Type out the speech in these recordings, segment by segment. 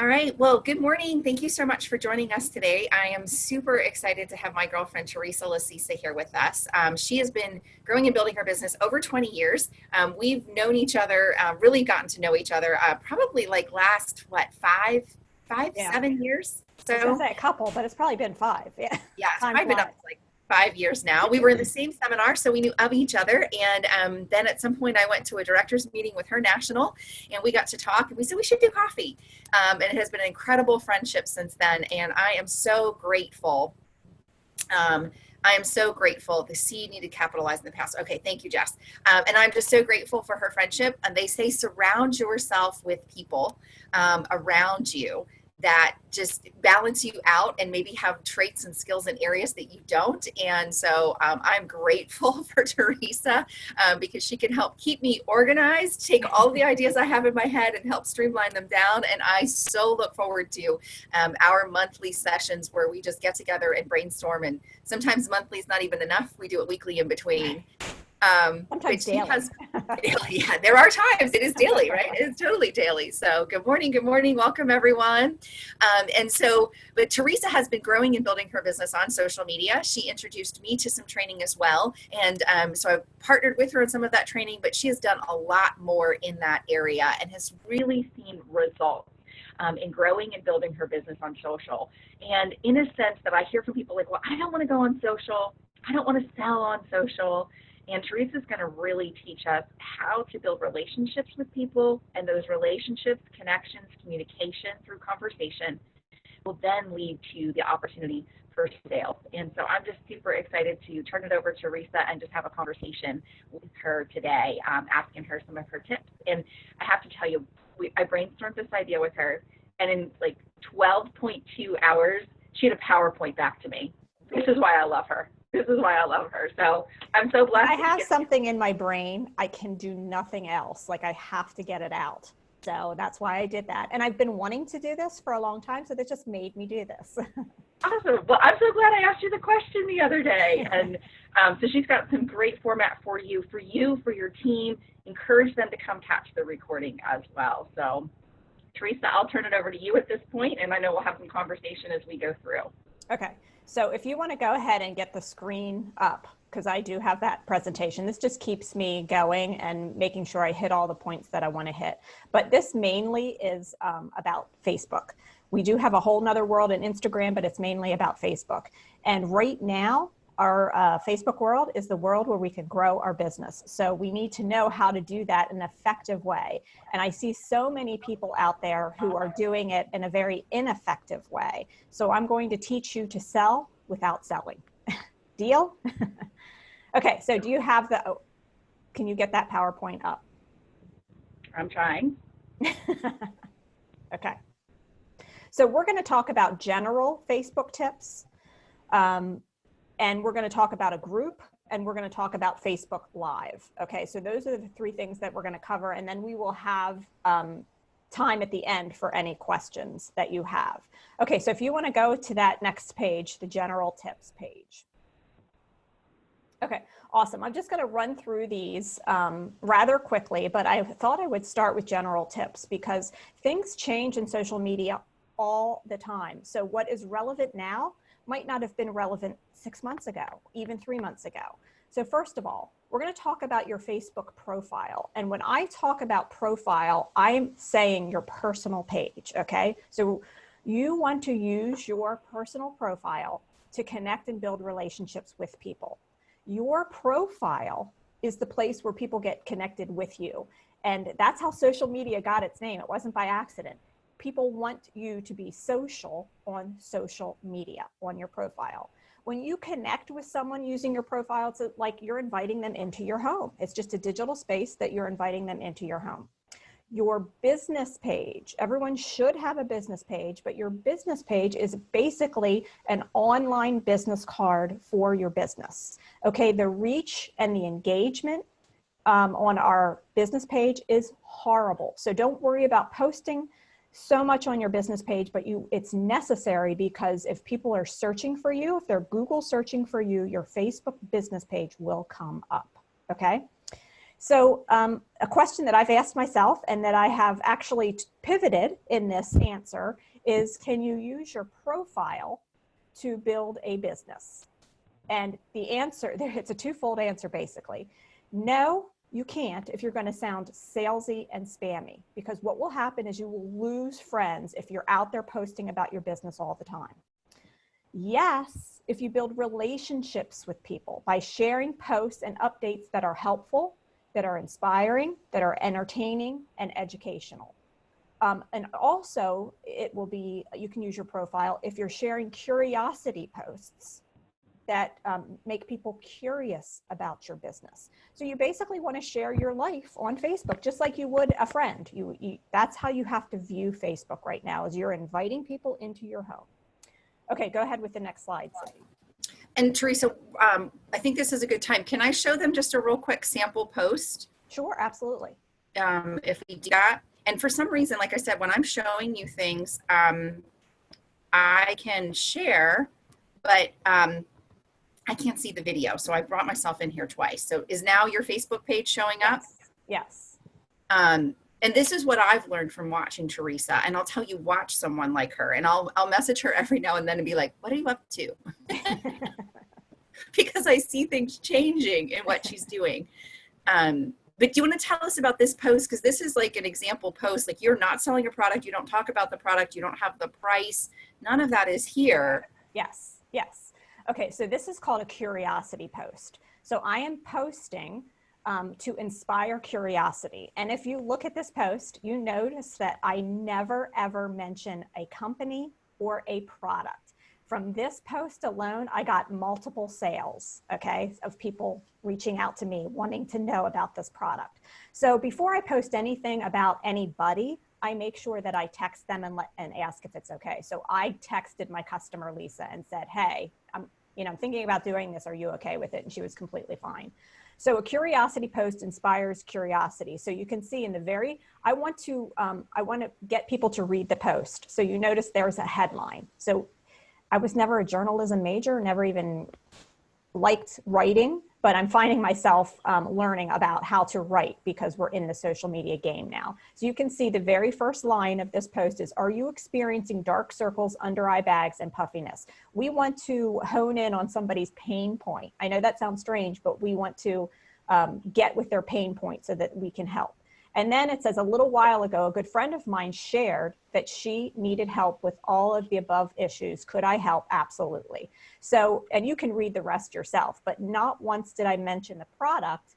All right. Well, good morning. Thank you so much for joining us today. I am super excited to have my girlfriend, Theresa here with us. She has been growing and building her business over 20 years. We've known each other, really gotten to know each other, probably like last, five, Yeah, 7 years. I was gonna So say a couple, but it's probably been five. Yeah, yeah, it's time probably been up flies. to like 5 years now. We were in the same seminar, so we knew of each other. And then at some point, I went to a director's meeting with her national, and we got to talk. And we said we should do coffee. And it has been an incredible friendship since then. And I am so grateful. I am so grateful. The seed needed capitalized in the past. Okay, thank you, Jess. And I'm just so grateful for her friendship. And they say surround yourself with people around you that just balance you out and maybe have traits and skills in areas that you don't. And so I'm grateful for Theresa because she can help keep me organized, take all the ideas I have in my head and help streamline them down. And I so look forward to our monthly sessions where we just get together and brainstorm. And sometimes monthly is not even enough. We do it weekly in between. Sometimes But she daily. has daily. Yeah, there are times it is daily, right? It's totally daily. So good morning, welcome everyone. But Theresa has been growing and building her business on social media. She introduced me to some training as well, and so I've partnered with her in some of that training. But she has done a lot more in that area and has really seen results. In growing and building her business on social. And in a sense that I hear from people like, well, I don't want to go on social. I don't want to sell on social. And Teresa's going to really teach us how to build relationships with people, and those relationships, connections, communication through conversation will then lead to the opportunity for sales. And so I'm just super excited to turn it over to Teresa and just have a conversation with her today, asking her some of her tips. And I have to tell you, I brainstormed this idea with her, and in like 12.2 hours, she had a PowerPoint back to me. This is why I love her. This is why I love her. So I'm so blessed. I have something in my brain. I can do nothing else. Like I have to get it out. So that's why I did that. And I've been wanting to do this for a long time. So that just made me do this. Awesome. Well, I'm so glad I asked you the question the other day. And so she's got some great format for you, for your team. Encourage them to come catch the recording as well. So Teresa, I'll turn it over to you at this point, and I know we'll have some conversation as we go through. Okay. So if you want to go ahead and get the screen up, because I do have that presentation, this just keeps me going and making sure I hit all the points that I want to hit. But this mainly is about Facebook. We do have a whole nother world in Instagram, but it's mainly about Facebook. And right now, our Facebook world is the world where we can grow our business. So we need to know how to do that in an effective way. And I see so many people out there who are doing it in a very ineffective way. So I'm going to teach you to sell without selling. Deal? Okay, so do you have can you get that PowerPoint up? I'm trying. Okay. So we're going to talk about general Facebook tips. And we're going to talk about a group, and we're going to talk about Facebook Live. Okay, so those are the three things that we're going to cover, and then we will have time at the end for any questions that you have. Okay, so if you want to go to that next page, the general tips page. Okay, awesome. I'm just going to run through these rather quickly, but I thought I would start with general tips because things change in social media all the time. So what is relevant now might not have been relevant 6 months ago, even 3 months ago. So first of all, we're going to talk about your Facebook profile. And when I talk about profile, I'm saying your personal page, okay? So you want to use your personal profile to connect and build relationships with people. Your profile is the place where people get connected with you. And that's how social media got its name. It wasn't by accident. People want you to be social on social media, on your profile. When you connect with someone using your profile, it's like you're inviting them into your home. It's just a digital space that you're inviting them into your home. Your business page, everyone should have a business page, but your business page is basically an online business card for your business. Okay, the reach and the engagement on our business page is horrible. So don't worry about posting so much on your business page, but it's necessary because if people are searching for you, if they're Google searching for you, your Facebook business page will come up, okay? So a question that I've asked myself and that I have actually pivoted in this answer is, can you use your profile to build a business? And the answer, it's a twofold answer basically. No, you can't if you're going to sound salesy and spammy, because what will happen is you will lose friends if you're out there posting about your business all the time. Yes, if you build relationships with people by sharing posts and updates that are helpful, that are inspiring, that are entertaining and educational. And also it will be, you can use your profile if you're sharing curiosity posts that make people curious about your business. So you basically want to share your life on Facebook, just like you would a friend. That's how you have to view Facebook right now, is you're inviting people into your home. Okay, go ahead with the next slide, Cindy. And Theresa, I think this is a good time. Can I show them just a real quick sample post? Sure, absolutely. If we do that. And for some reason, like I said, when I'm showing you things, I can share, but I can't see the video. So I brought myself in here twice. So is now your Facebook page showing up? Yes. And this is what I've learned from watching Theresa. And I'll tell you, watch someone like her. And I'll message her every now and then and be like, what are you up to? Because I see things changing in what she's doing. But do you want to tell us about this post? Because this is like an example post. Like, you're not selling a product. You don't talk about the product. You don't have the price. None of that is here. Yes. Yes. Okay. So this is called a curiosity post. So I am posting to inspire curiosity. And if you look at this post, you notice that I never, ever mention a company or a product. From this post alone, I got multiple sales, okay, of people reaching out to me, wanting to know about this product. So before I post anything about anybody, I make sure that I text them and ask if it's okay. So I texted my customer, Lisa, and said, hey, I'm thinking about doing this. Are you okay with it? And she was completely fine. So a curiosity post inspires curiosity. So you can see in the very, I want to get people to read the post. So you notice there's a headline. So I was never a journalism major, never even liked writing, but I'm finding myself learning about how to write because we're in the social media game now. So you can see the very first line of this post is, are you experiencing dark circles, under eye bags, and puffiness? We want to hone in on somebody's pain point. I know that sounds strange, but we want to get with their pain point so that we can help. And then it says, a little while ago, a good friend of mine shared that she needed help with all of the above issues. Could I help? Absolutely. So, and you can read the rest yourself, but not once did I mention the product,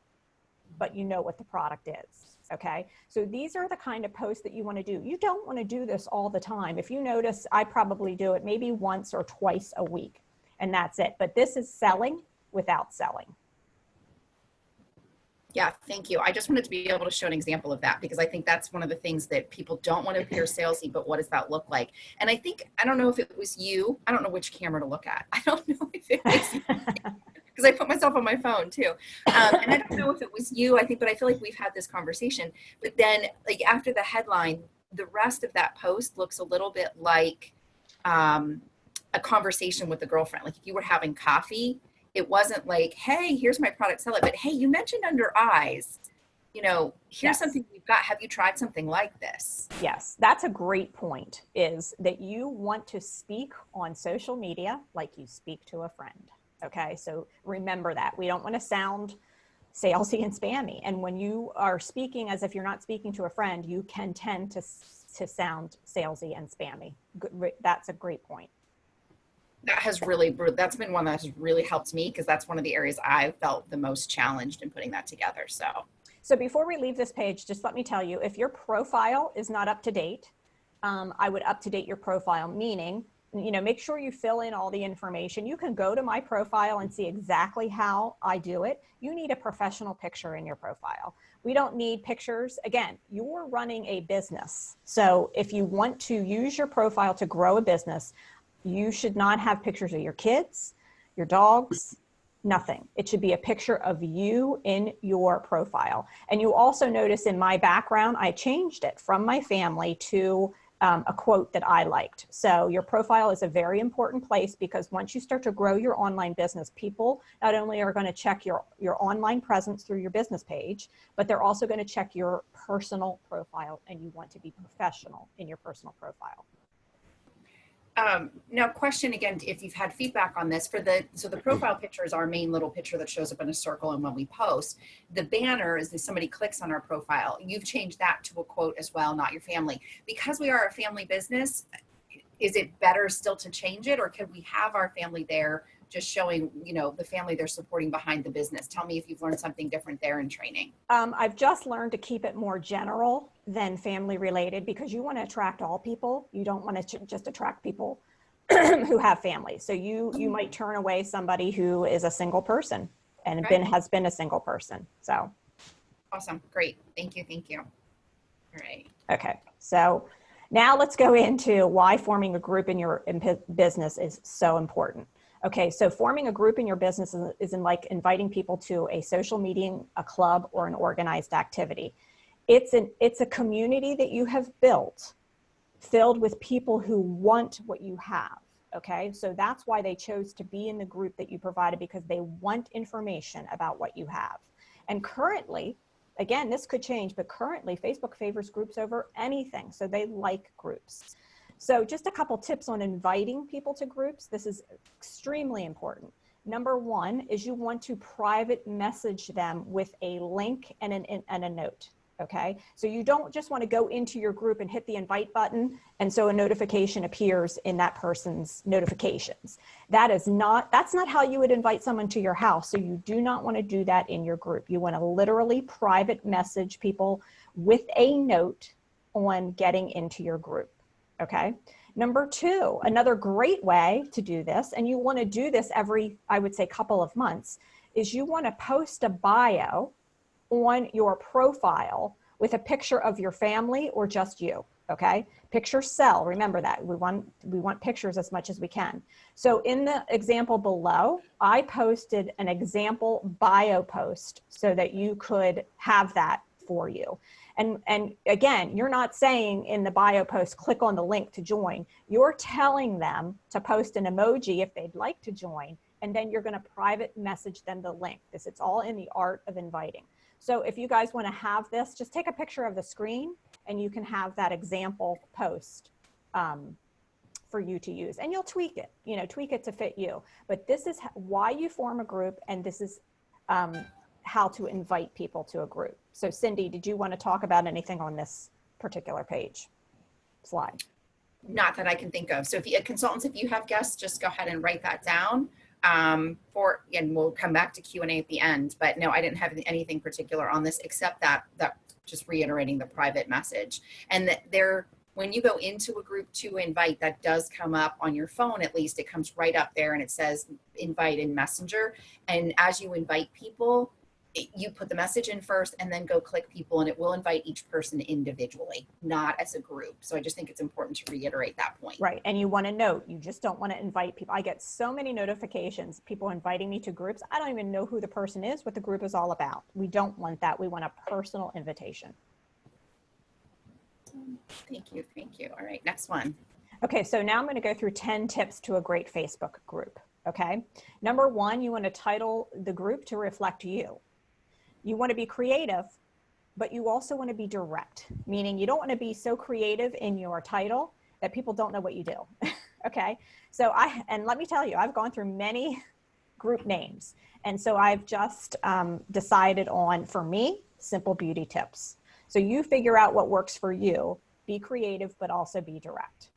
but you know what the product is. Okay. So these are the kind of posts that you want to do. You don't want to do this all the time. If you notice, I probably do it maybe once or twice a week, and that's it. But this is selling without selling. Yeah, thank you. I just wanted to be able to show an example of that, because I think that's one of the things that people don't want to appear salesy, but what does that look like? And I think, I don't know if it was you, I don't know which camera to look at. I don't know if it was you, because I put myself on my phone too. And I don't know if it was you, but I feel like we've had this conversation, but then like after the headline, the rest of that post looks a little bit like a conversation with a girlfriend. Like if you were having coffee, it wasn't like, hey, here's my product, sell it. But hey, you mentioned under eyes, here's Yes. something we've got. Have you tried something like this? Yes, that's a great point, is that you want to speak on social media like you speak to a friend. Okay, so remember that. We don't want to sound salesy and spammy. And when you are speaking as if you're not speaking to a friend, you can tend to sound salesy and spammy. That's a great point. That's been one that has really helped me, because that's one of the areas I felt the most challenged in putting that together. So before we leave this page, just let me tell you, if your profile is not up to date, I would up to date your profile, meaning, make sure you fill in all the information. You can go to my profile and see exactly how I do it. You need a professional picture in your profile. We don't need pictures. Again, you're running a business. So if you want to use your profile to grow a business, you should not have pictures of your kids, your dogs, nothing. It should be a picture of you in your profile. And you also notice in my background, I changed it from my family to a quote that I liked. So your profile is a very important place, because once you start to grow your online business, people not only are going to check your online presence through your business page, but they're also going to check your personal profile, and you want to be professional in your personal profile. Now, question again, if you've had feedback on this, so the profile picture is our main little picture that shows up in a circle, and when we post, the banner is that somebody clicks on our profile. You've changed that to a quote as well, not your family. Because we are a family business, is it better still to change it, or can we have our family there just showing, the family they're supporting behind the business? Tell me if you've learned something different there in training. I've just learned to keep it more general than family related, because you want to attract all people. You don't want to just attract people who have families. So you might turn away somebody who is a single person and has been a single person. So awesome. Great. Thank you. All right. Okay. So now let's go into why forming a group in your business is so important. Okay, so forming a group in your business is like inviting people to a social meeting, a club, or an organized activity. It's a community that you have built, filled with people who want what you have. Okay, so that's why they chose to be in the group that you provided, because they want information about what you have. And currently, again, this could change, but currently Facebook favors groups over anything. So they like groups. So just a couple tips on inviting people to groups. This is extremely important. Number one is you want to private message them with a link and a note. Okay, so you don't just want to go into your group and hit the invite button, and so a notification appears in that person's notifications. That's not how you would invite someone to your house. So you do not want to do that in your group. You want to literally private message people with a note on getting into your group. Okay. Number two, another great way to do this, and you want to do this every, I would say, couple of months, is you want to post a bio on your profile with a picture of your family or just you. Okay. Pictures sell. Remember that. We want pictures as much as we can. So in the example below, I posted an example bio post so that you could have that for you. And again, you're not saying in the bio post, click on the link to join. You're telling them to post an emoji if they'd like to join, and then you're going to private message them the link. It's all in the art of inviting. So if you guys want to have this, just take a picture of the screen and you can have that example post for you to use, and you'll tweak it, tweak it to fit you. But this is why you form a group, and this is how to invite people to a group. So Cindy, did you want to talk about anything on this particular slide? Not that I can think of. So if you consultants, if you have guests, just go ahead and write that down and we'll come back to Q&A at the end. But no, I didn't have anything particular on this, except that just reiterating the private message. And that when you go into a group to invite, that does come up on your phone. At least it comes right up there and it says invite in Messenger. And as you invite people, you put the message in first and then go click people, and it will invite each person individually, not as a group. So I just think it's important to reiterate that point. Right. And you want to note, you just don't want to invite people. I get so many notifications, people inviting me to groups. I don't even know who the person is, what the group is all about. We don't want that. We want a personal invitation. Thank you. All right, next one. Okay, so now I'm going to go through 10 tips to a great Facebook group. Okay. Number one, you want to title the group to reflect you. You want to be creative, but you also want to be direct, meaning you don't want to be so creative in your title that people don't know what you do. Okay. So and let me tell you, I've gone through many group names. And so I've just decided on, for me, Simple Beauty Tips. So you figure out what works for you, be creative, but also be direct.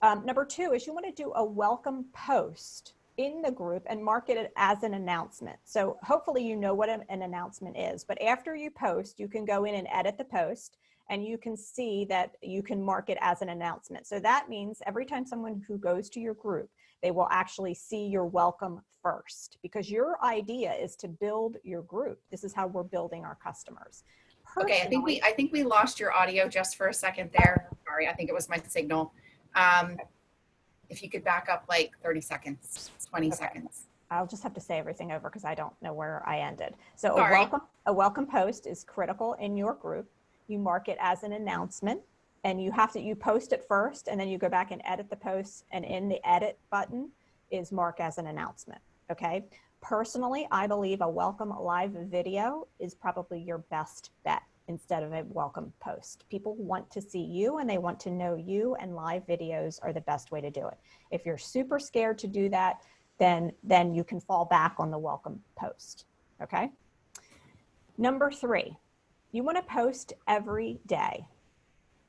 Number two is you want to do a welcome post in the group and market it as an announcement. So hopefully you know what an announcement is, but after you post, you can go in and edit the post, and you can see that you can mark it as an announcement. So that means every time someone who goes to your group, they will actually see your welcome first, because your idea is to build your group. This is how we're building our customers. Okay, I think we lost your audio just for a second there. Sorry, I think it was my signal. If you could back up like 30 seconds, 20 seconds. I'll just have to say everything over because I don't know where I ended. So a welcome post is critical in your group. You mark it as an announcement. and you post it first, and then you go back and edit the post, and in the edit button is mark as an announcement, okay? Personally, I believe a welcome live video is probably your best bet instead of a welcome post. People want to see you and they want to know you, and live videos are the best way to do it. If you're super scared to do that, then you can fall back on the welcome post, okay? Number 3, you want to post every day,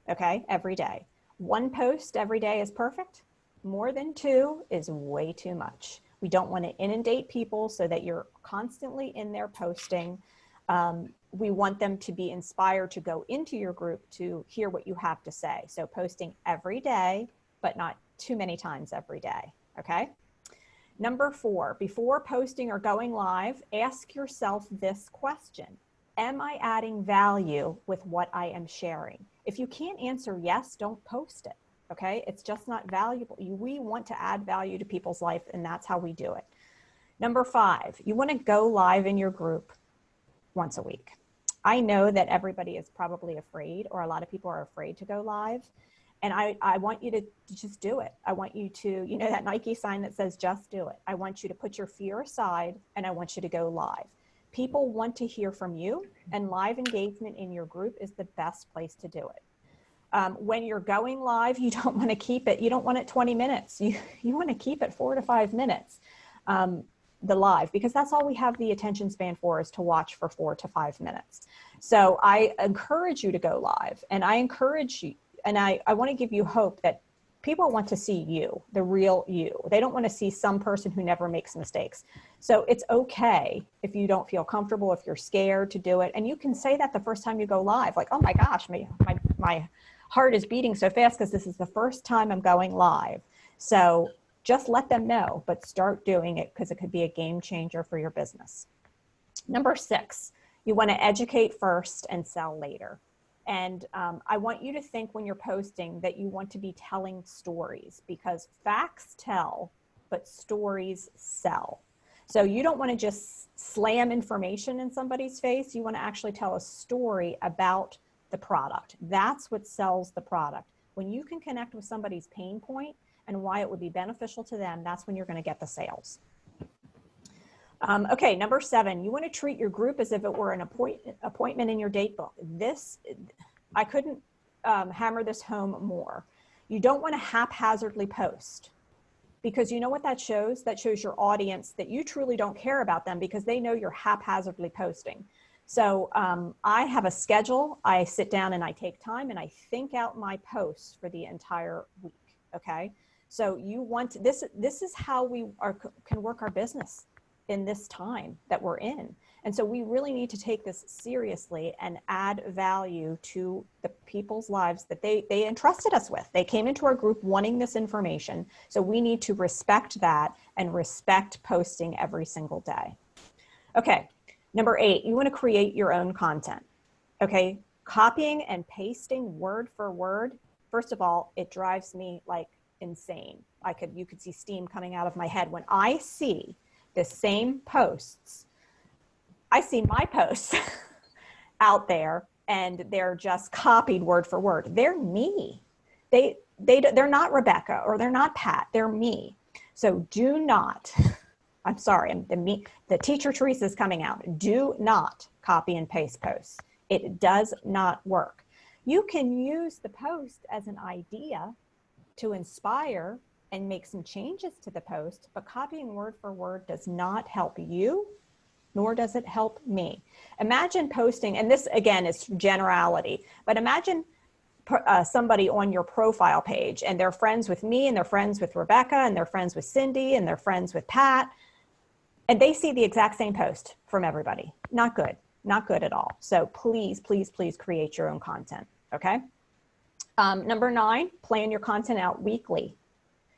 okay? Every day. 1 post every day is perfect. More than 2 is way too much. We don't want to inundate people so that you're constantly in there posting. We want them to be inspired to go into your group to hear what you have to say. So posting every day, but not too many times every day, okay? Number 4, before posting or going live, ask yourself this question. Am I adding value with what I am sharing? If you can't answer yes, don't post it, okay? It's just not valuable. We want to add value to people's life, and that's how we do it. Number 5, you want to go live in your group once a week. I know that everybody is probably afraid, or a lot of people are afraid to go live. And I want you to just do it. I want you to, you know, that Nike sign that says, just do it. I want you to put your fear aside, and I want you to go live. People want to hear from you, and live engagement in your group is the best place to do it. When you're going live, you don't want to keep it, you don't want it 20 minutes. You want to keep it 4 to 5 minutes. The live, because that's all we have the attention span for, is to watch for 4 to 5 minutes. So I encourage you to go live, and I encourage you, and I want to give you hope that people want to see you, the real you. They don't want to see some person who never makes mistakes. So it's okay if you don't feel comfortable, if you're scared to do it. And you can say that the first time you go live, like, oh my gosh, my heart is beating so fast because this is the first time I'm going live. So just let them know, but start doing it, because it could be a game changer for your business. Number 6, you want to educate first and sell later. And I want you to think when you're posting that you want to be telling stories, because facts tell, but stories sell. So you don't want to just slam information in somebody's face. You want to actually tell a story about the product. That's what sells the product. When you can connect with somebody's pain point and why it would be beneficial to them, that's when you're going to get the sales. Okay, number 7, you want to treat your group as if it were an appointment in your date book. This, I couldn't hammer this home more. You don't want to haphazardly post, because you know what that shows? That shows your audience that you truly don't care about them, because they know you're haphazardly posting. So I have a schedule. I sit down and I take time and I think out my posts for the entire week, okay? So you want, this is how we can work our business in this time that we're in. And so we really need to take this seriously and add value to the people's lives that they entrusted us with. They came into our group wanting this information. So we need to respect that and respect posting every single day. Okay, number 8, you want to create your own content. Okay, copying and pasting word for word. First of all, it drives me like insane. You could see steam coming out of my head when I see the same posts. I see my posts out there and they're just copied word for word. They're me. They're not Rebecca, or they're not Pat, they're me. So do not, I'm sorry, the teacher Theresa is coming out. Do not copy and paste posts. It does not work. You can use the post as an idea to inspire and make some changes to the post, but copying word for word does not help you, nor does it help me. Imagine posting, and this again is generality, but imagine somebody on your profile page and they're friends with me, and they're friends with Rebecca, and they're friends with Cindy, and they're friends with Pat, and they see the exact same post from everybody. Not good, not good at all. So please, please, please create your own content, okay? Number 9, plan your content out weekly.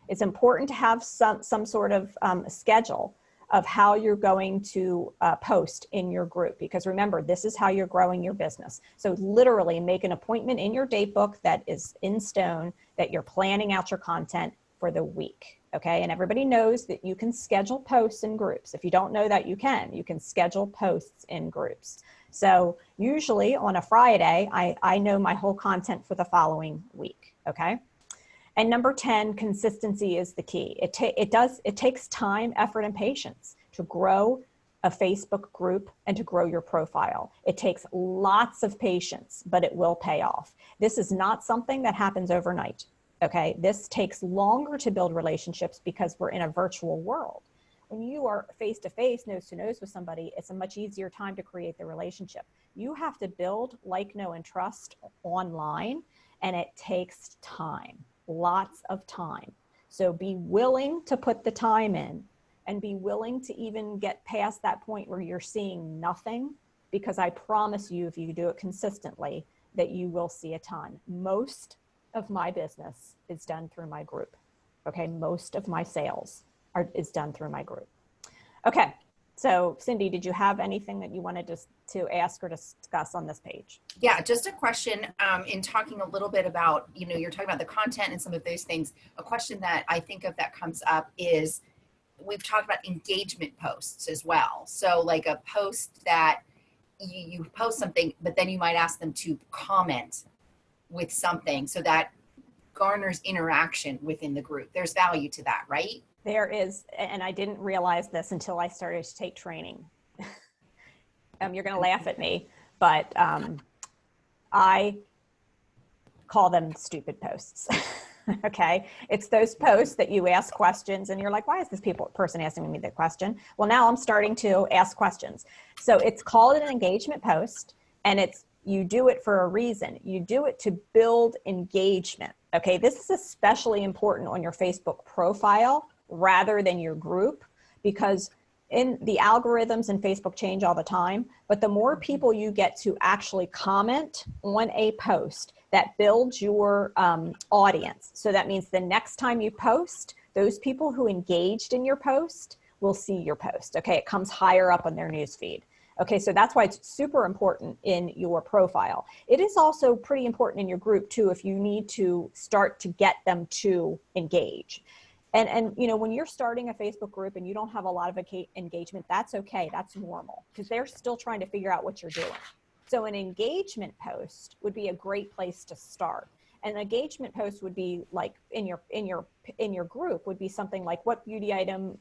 It's important to have some sort of schedule of how you're going to post in your group, because remember, this is how you're growing your business. So literally make an appointment in your date book that is in stone, that you're planning out your content for the week, okay? And everybody knows that you can schedule posts in groups. If you don't know that, you can schedule posts in groups. So usually on a Friday, I know my whole content for the following week, okay? And number 10, consistency is the key. It takes time, effort, and patience to grow a Facebook group and to grow your profile. It takes lots of patience, but it will pay off. This is not something that happens overnight, okay? This takes longer to build relationships because we're in a virtual world. When you are face-to-face, nose-to-nose with somebody, it's a much easier time to create the relationship. You have to build like, know, and trust online, and it takes time, lots of time. So be willing to put the time in, and be willing to even get past that point where you're seeing nothing, because I promise you, if you do it consistently, that you will see a ton. Most of my business is done through my group. Okay, most of my sales is done through my group. Okay, so Cindy, did you have anything that you wanted to ask or discuss on this page? Yeah, just a question in talking a little bit about, you're talking about the content and some of those things. A question that I think of that comes up is, we've talked about engagement posts as well. So like a post that you post something, but then you might ask them to comment with something, so that garners interaction within the group. There's value to that, right? There is, and I didn't realize this until I started to take training. You're going to laugh at me, but I call them stupid posts. Okay, it's those posts that you ask questions and you're like, why is this person asking me the question? Well, now I'm starting to ask questions. So it's called an engagement post, and you do it for a reason. You do it to build engagement. Okay, this is especially important on your Facebook profile rather than your group, because in the algorithms in Facebook change all the time, but the more people you get to actually comment on a post, that builds your audience. So that means the next time you post, those people who engaged in your post will see your post. Okay, it comes higher up on their newsfeed. Okay, so that's why it's super important in your profile. It is also pretty important in your group too, if you need to start to get them to engage. And when you're starting a Facebook group and you don't have a lot of engagement, that's okay, that's normal, because they're still trying to figure out what you're doing. So an engagement post would be a great place to start. An engagement post would be like in your group would be something like, what beauty item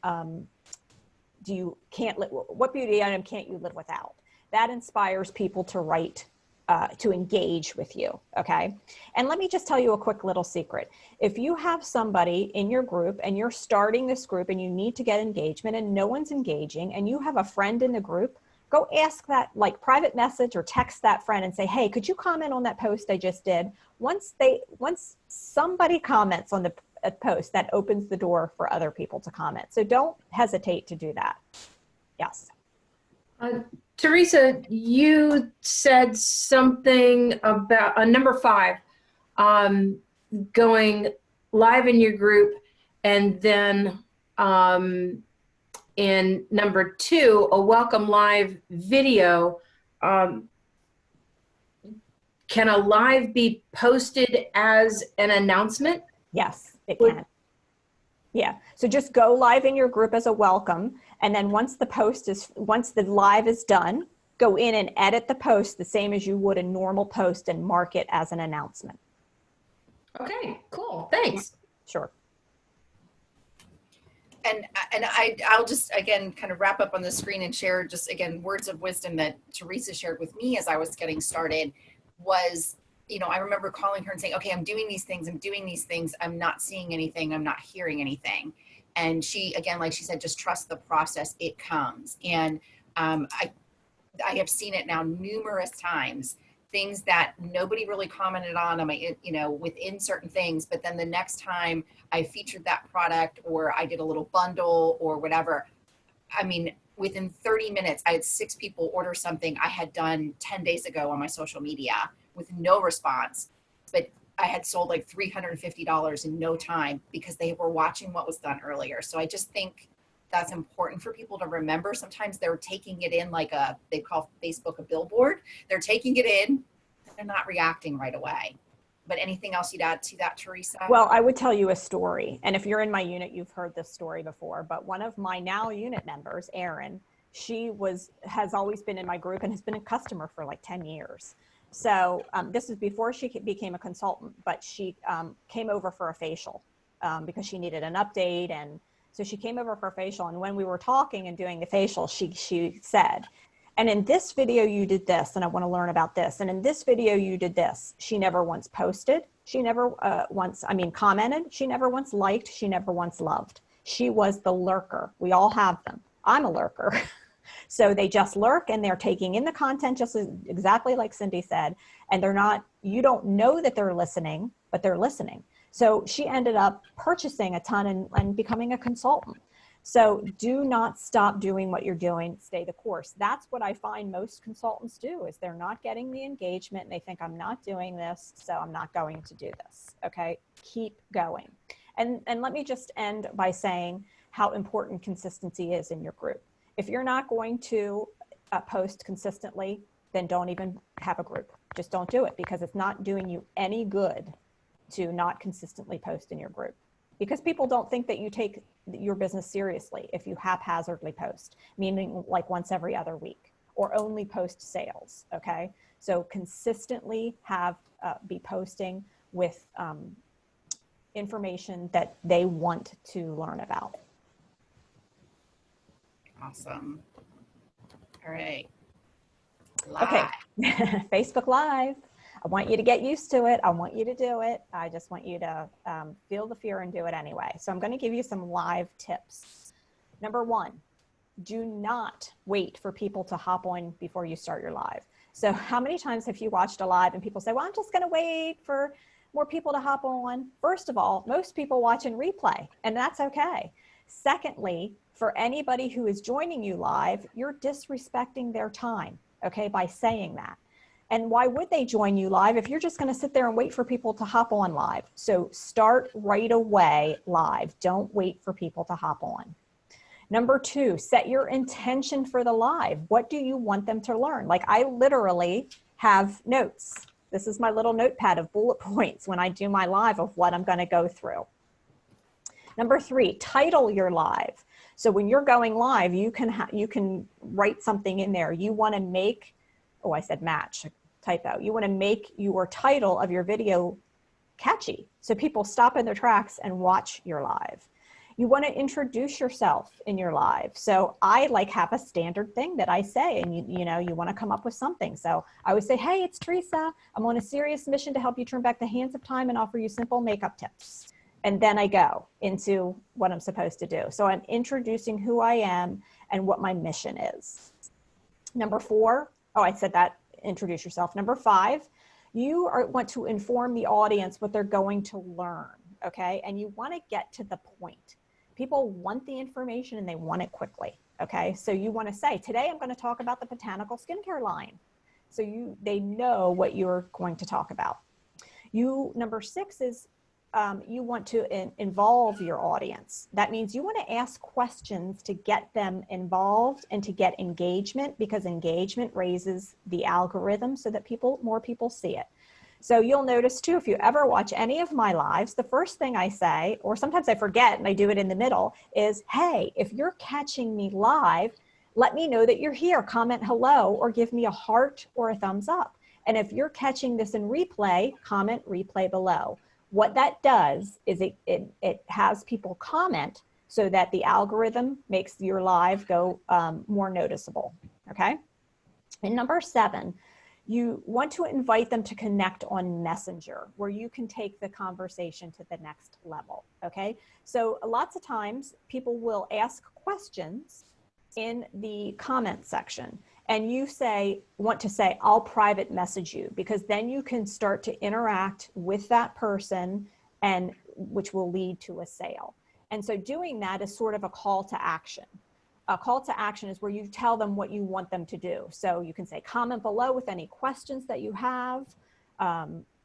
what beauty item can't you live without? That inspires people to write, to engage with you, okay? And let me just tell you a quick little secret. If you have somebody in your group and you're starting this group and you need to get engagement and no one's engaging, and you have a friend in the group, go ask that, like, private message or text that friend and say, hey, could you comment on that post I just did? Once somebody comments on the post, that opens the door for other people to comment. So don't hesitate to do that. Yes. Theresa, you said something about number 5, going live in your group, and then in number 2, a welcome live video. Can a live be posted as an announcement? Yes, it can. Yeah, so just go live in your group as a welcome, and then once the live is done, go in and edit the post the same as you would a normal post and mark it as an announcement. Okay, cool, thanks. Sure. And I'll just, again, kind of wrap up on the screen and share just, again, words of wisdom that Theresa shared with me as I was getting started was, I remember calling her and saying, okay, I'm doing these things. I'm not seeing anything. I'm not hearing anything. And she, again, like she said, just trust the process. It comes. And I have seen it now numerous times, things that nobody really commented on, within certain things. But then the next time I featured that product, or I did a little bundle or whatever, within 30 minutes, I had 6 people order something I had done 10 days ago on my social media with no response, but I had sold like $350 in no time because they were watching what was done earlier. So I just think that's important for people to remember. Sometimes they're taking it in like they call Facebook a billboard. They're taking it in, they're not reacting right away. But anything else you'd add to that, Theresa? Well, I would tell you a story. And if you're in my unit, you've heard this story before, but one of my now unit members, Erin, has always been in my group and has been a customer for like 10 years. So this was before she became a consultant, but she came over for a facial because she needed an update. And so she came over for a facial. And when we were talking and doing the facial, she said, and in this video you did this, and I want to learn about this. And in this video you did this. She never once posted. She never commented. She never once liked. She never once loved. She was the lurker. We all have them. I'm a lurker. So they just lurk and they're taking in the content just exactly like Cindy said. And you don't know that they're listening, but they're listening. So she ended up purchasing a ton and becoming a consultant. So do not stop doing what you're doing. Stay the course. That's what I find most consultants do, is they're not getting the engagement and they think, I'm not doing this, so I'm not going to do this. Okay, keep going. And let me just end by saying how important consistency is in your group. If you're not going to post consistently, then don't even have a group. Just don't do it, because it's not doing you any good to not consistently post in your group. Because people don't think that you take your business seriously if you haphazardly post, meaning like once every other week, or only post sales, okay? So consistently be posting with information that they want to learn about. Awesome. All right. Okay. Live. Facebook Live. I want you to get used to it. I want you to do it. I just want you to feel the fear and do it anyway. So I'm going to give you some live tips. Number one, do not wait for people to hop on before you start your live. So how many times have you watched a live and people say, well, I'm just going to wait for more people to hop on? First of all, most people watch in replay, and that's okay. Secondly, for anybody who is joining you live, you're disrespecting their time, okay, by saying that. And why would they join you live if you're just going to sit there and wait for people to hop on live? So start right away live. Don't wait for people to hop on. Number two, set your intention for the live. What do you want them to learn? Like, I literally have notes. This is my little notepad of bullet points when I do my live of what I'm going to go through. Number three, title your live. So when you're going live, you can write something in there. You want to make, oh, I said match, typo. You want to make your title of your video catchy, so people stop in their tracks and watch your live. You want to introduce yourself in your live. So I have a standard thing that I say, and you want to come up with something. So I always say, hey, it's Theresa. I'm on a serious mission to help you turn back the hands of time and offer you simple makeup tips. And then I go into what I'm supposed to do. So I'm introducing who I am and what my mission is. Number four, oh, I said that, introduce yourself. Number five, you want to inform the audience what they're going to learn, okay? And you want to get to the point. People want the information and they want it quickly, okay? So you want to say, today I'm going to talk about the botanical skincare line. So they know what you're going to talk about. Number six is you want to involve your audience. That means you want to ask questions to get them involved and to get engagement, because engagement raises the algorithm so that more people see it. So you'll notice too, if you ever watch any of my lives, the first thing I say, or sometimes I forget and I do it in the middle, is, hey, if you're catching me live, let me know that you're here. Comment hello, or give me a heart or a thumbs up. And if you're catching this in replay, comment replay below. What that does is it has people comment so that the algorithm makes your live go more noticeable, okay? And number seven, you want to invite them to connect on Messenger, where you can take the conversation to the next level, okay? So lots of times people will ask questions in the comment section, and you want to say, I'll private message you, because then you can start to interact with that person, and which will lead to a sale. And so doing that is sort of a call to action. A call to action is where you tell them what you want them to do. So you can say, comment below with any questions that you have.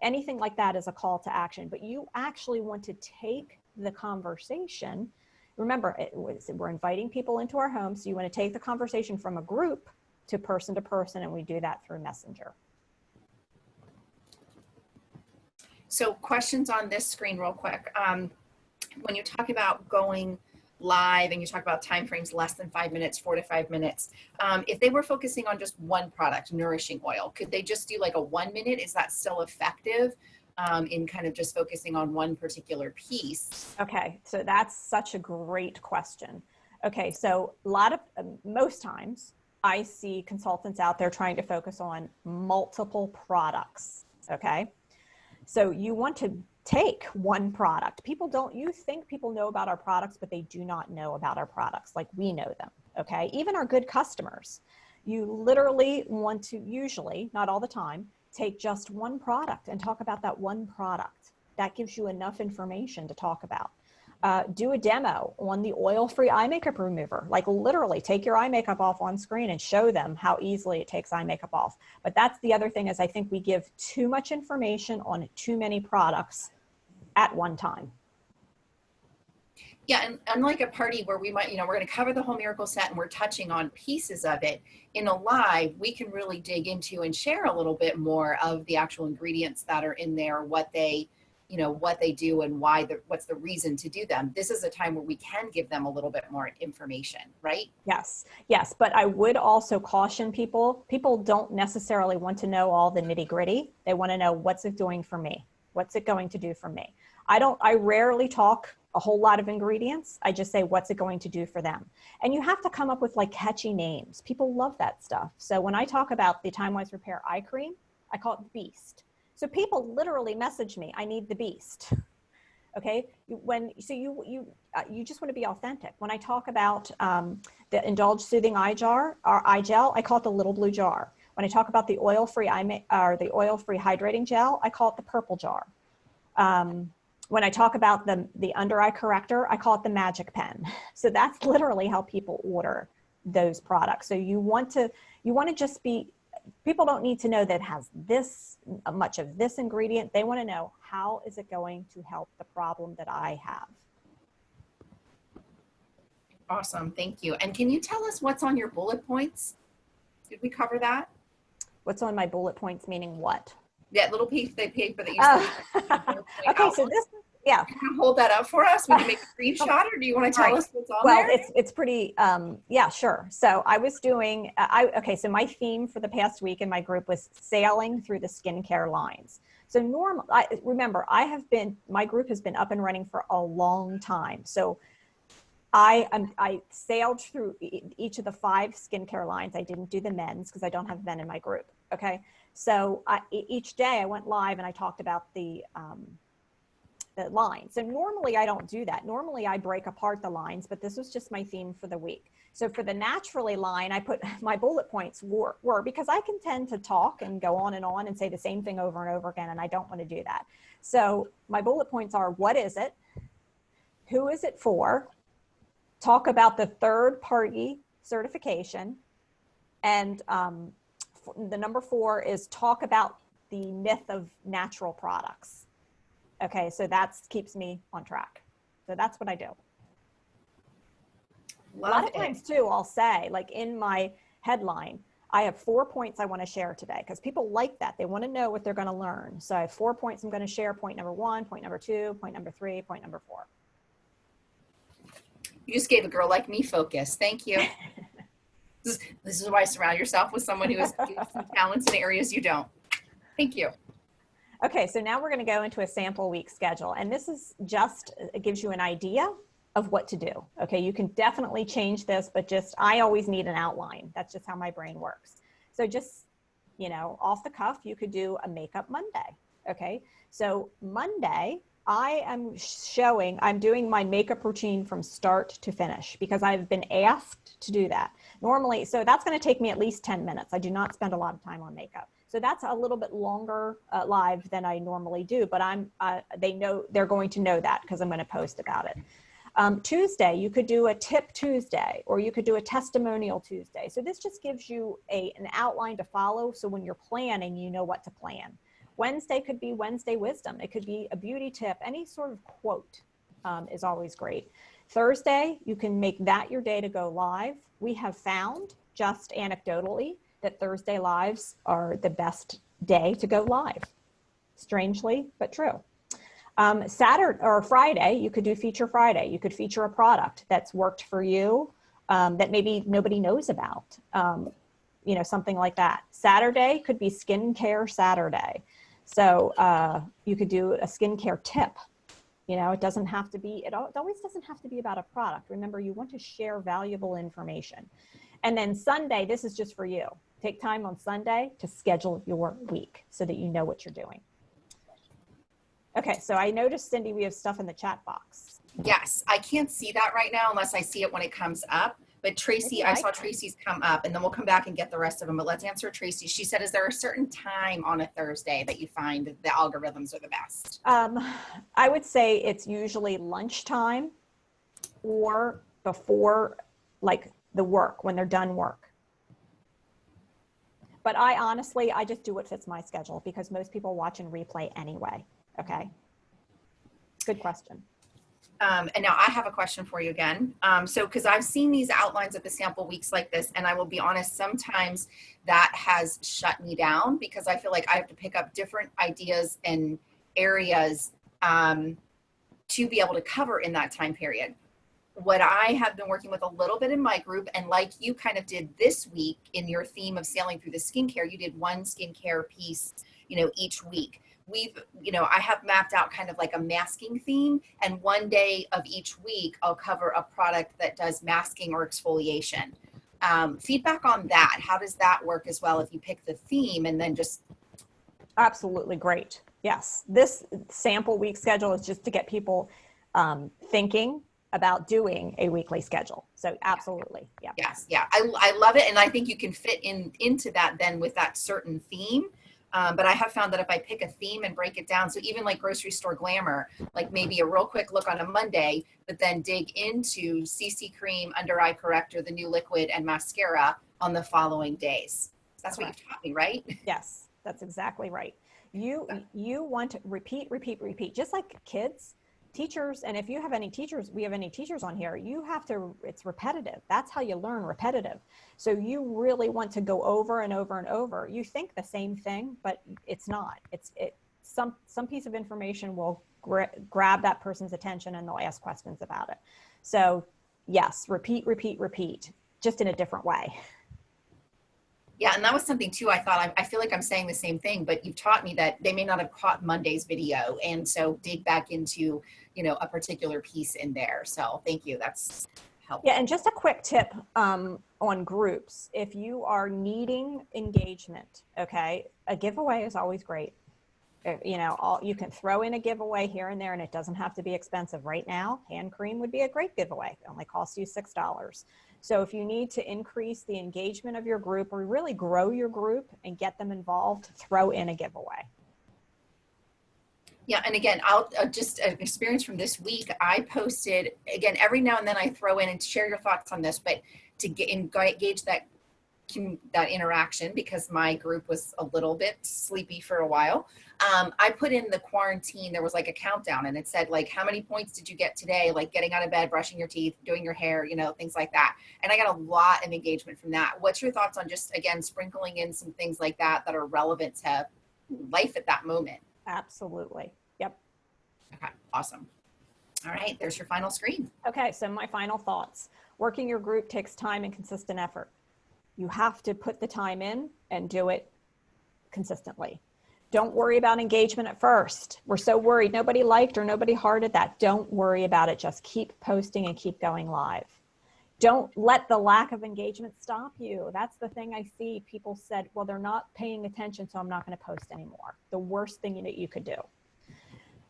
Anything like that is a call to action, but you actually want to take the conversation. Remember, we're inviting people into our home, so you want to take the conversation from a group to person, and we do that through Messenger. So questions on this screen real quick. When you talk about going live and you talk about timeframes less than 5 minutes, 4 to 5 minutes. If they were focusing on just one product, nourishing oil, could they just do like a 1 minute? Is that still effective in kind of just focusing on one particular piece? Okay, so that's such a great question. Okay, so most times I see consultants out there trying to focus on multiple products. Okay, so you want to take one product. You think people know about our products, but they do not know about our products like we know them. Okay, even our good customers, you literally want to, usually, not all the time, take just one product and talk about that one product. That gives you enough information to talk about. Do a demo on the oil-free eye makeup remover. Like literally take your eye makeup off on screen and show them how easily it takes eye makeup off. But that's the other thing, is I think we give too much information on too many products at one time. Yeah, and unlike a party where we might, we're going to cover the whole miracle set and we're touching on pieces of it, in a live, we can really dig into and share a little bit more of the actual ingredients that are in there, what they do and what's the reason to do them. This is a time where we can give them a little bit more information, right? Yes, but I would also caution people don't necessarily want to know all the nitty gritty. They want to know, what's it doing for me? What's it going to do for me? I rarely talk a whole lot of ingredients. I just say, what's it going to do for them? And you have to come up with like catchy names. People love that stuff. So when I talk about the Time Wise Repair eye cream, I call it the Beast. So people literally message me, I need the Beast. Okay, you just want to be authentic. When I talk about the Indulge Soothing Eye Jar, or eye gel, I call it the little blue jar. When I talk about the oil-free the oil-free hydrating gel, I call it the purple jar. When I talk about the under eye corrector, I call it the magic pen. So that's literally how people order those products. So you want to just be, people don't need to know that it has this much of this ingredient. They want to know, how is it going to help the problem that I have? Awesome, thank you. And can you tell us what's on your bullet points? Did we cover that? What's on my bullet points, meaning what? That little piece of paper that you said. Okay, so this, yeah. Can you hold that up for us? We can make a screenshot, or do you want to tell us what's on there? Well, it's pretty, yeah, sure. So I was doing, so my theme for the past week in my group was sailing through the skincare lines. So remember, my group has been up and running for a long time. So I sailed through each of the 5 skincare lines. I didn't do the men's because I don't have men in my group. Okay. So each day I went live and I talked about the lines. So normally I don't do that. Normally I break apart the lines, but this was just my theme for the week. So for the Naturally line, I put my bullet points were because I can tend to talk and go on and say the same thing over and over again, and I don't want to do that. So my bullet points are, what is it? Who is it for? Talk about the third-party certification. And the number 4 is talk about the myth of natural products. Okay, so that keeps me on track. So that's what I do. A lot of times too, I'll say, like in my headline, I have 4 points I want to share today because people like that. They want to know what they're going to learn. So I have 4 points I'm going to share. Point number 1, point number 2, point number 3, point number 4. You just gave a girl like me focus. Thank you. This is why surround yourself with someone who has some talents in areas you don't. Thank you. Okay, so now we're going to go into a sample week schedule. And this is just, it gives you an idea of what to do. Okay, you can definitely change this, but I always need an outline. That's just how my brain works. So just, off the cuff, you could do a Makeup Monday. Okay, so Monday, I'm doing my makeup routine from start to finish because I've been asked to do that. Normally, so that's going to take me at least 10 minutes. I do not spend a lot of time on makeup. So that's a little bit longer live than I normally do, but they're going to know that because I'm going to post about it. Tuesday, you could do a Tip Tuesday, or you could do a Testimonial Tuesday. So this just gives you an outline to follow. So when you're planning, you know what to plan. Wednesday could be Wednesday Wisdom. It could be a beauty tip. Any sort of quote is always great. Thursday, you can make that your day to go live. We have found, just anecdotally, that Thursday lives are the best day to go live. Strangely, but true. Saturday or Friday, you could do Feature Friday. You could feature a product that's worked for you that maybe nobody knows about. Something like that. Saturday could be Skincare Saturday. So you could do a skincare tip. It doesn't have to be, it always doesn't have to be about a product. Remember, you want to share valuable information. And then Sunday, this is just for you. Take time on Sunday to schedule your week so that you know what you're doing. Okay, so I noticed, Cindy, we have stuff in the chat box. Yes, I can't see that right now unless I see it when it comes up. But Tracy, I saw Tracy's come up, and then we'll come back and get the rest of them. But let's answer Tracy. She said, is there a certain time on a Thursday that you find the algorithms are the best? I would say it's usually lunchtime or before, like, the work, when they're done work. But I just do what fits my schedule because most people watch and replay anyway. Okay. Good question. And now I have a question for you again. Because I've seen these outlines of the sample weeks like this, and I will be honest, sometimes that has shut me down because I feel like I have to pick up different ideas and areas to be able to cover in that time period. What I have been working with a little bit in my group, and like you kind of did this week in your theme of sailing through the skincare, you did one skincare piece, each week. I have mapped out kind of like a masking theme, and one day of each week, I'll cover a product that does masking or exfoliation. Feedback on that. How does that work as well if you pick the theme and then just. Absolutely great. Yes. This sample week schedule is just to get people thinking about doing a weekly schedule. So absolutely. Yeah. Yes. Yeah. I love it. And I think you can fit into that then with that certain theme. But I have found that if I pick a theme and break it down, so even like grocery store glamour, like maybe a real quick look on a Monday, but then dig into CC cream, under eye corrector, the new liquid, and mascara on the following days. That's what you've taught me, right? Yes, that's exactly right. You want to repeat, just like kids. Teachers, and if you have any teachers, we have any teachers on here, it's repetitive. That's how you learn, repetitive. So you really want to go over and over and over. You think the same thing, but it's not. Some piece of information will grab that person's attention and they'll ask questions about it. So yes, repeat, just in a different way. Yeah, and that was something too. I feel like I'm saying the same thing, but you've taught me that they may not have caught Monday's video, and so dig back into a particular piece in there. So thank you. That's helpful. Yeah, and just a quick tip on groups. If you are needing engagement, okay, a giveaway is always great. You can throw in a giveaway here and there, and it doesn't have to be expensive. Right now, hand cream would be a great giveaway. It only costs you $6. So if you need to increase the engagement of your group or really grow your group and get them involved, throw in a giveaway. Yeah, and again, I'll just an experience from this week. I posted, again, every now and then I throw in and share your thoughts on this, but to engage that interaction, because my group was a little bit sleepy for a while. I put in the quarantine, there was like a countdown, and it said like, how many points did you get today? Like getting out of bed, brushing your teeth, doing your hair, things like that. And I got a lot of engagement from that. What's your thoughts on just, again, sprinkling in some things like that are relevant to life at that moment? Absolutely. Yep. Okay, awesome. All right, there's your final screen. Okay, so my final thoughts. Working your group takes time and consistent effort. You have to put the time in and do it consistently. Don't worry about engagement at first. We're so worried nobody liked or nobody hearted that. Don't worry about it. Just keep posting and keep going live. Don't let the lack of engagement stop you. That's the thing I see. People said, well, they're not paying attention, so I'm not going to post anymore. The worst thing that you could do.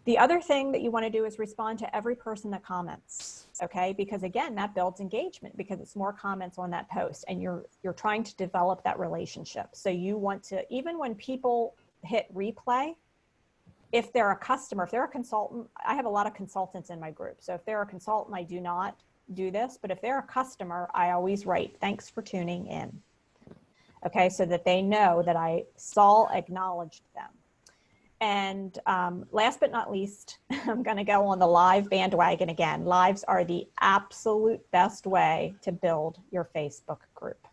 The other thing that you want to do is respond to every person that comments, okay? Because again, that builds engagement because it's more comments on that post, and you're trying to develop that relationship. So you want to, even when people hit replay, if they're a customer, if they're a consultant, I have a lot of consultants in my group. So if they're a consultant, I do not do this, but if they're a customer, I always write, thanks for tuning in. Okay, so that they know that I acknowledged them. And last but not least, I'm going to go on the live bandwagon again. Lives are the absolute best way to build your Facebook group.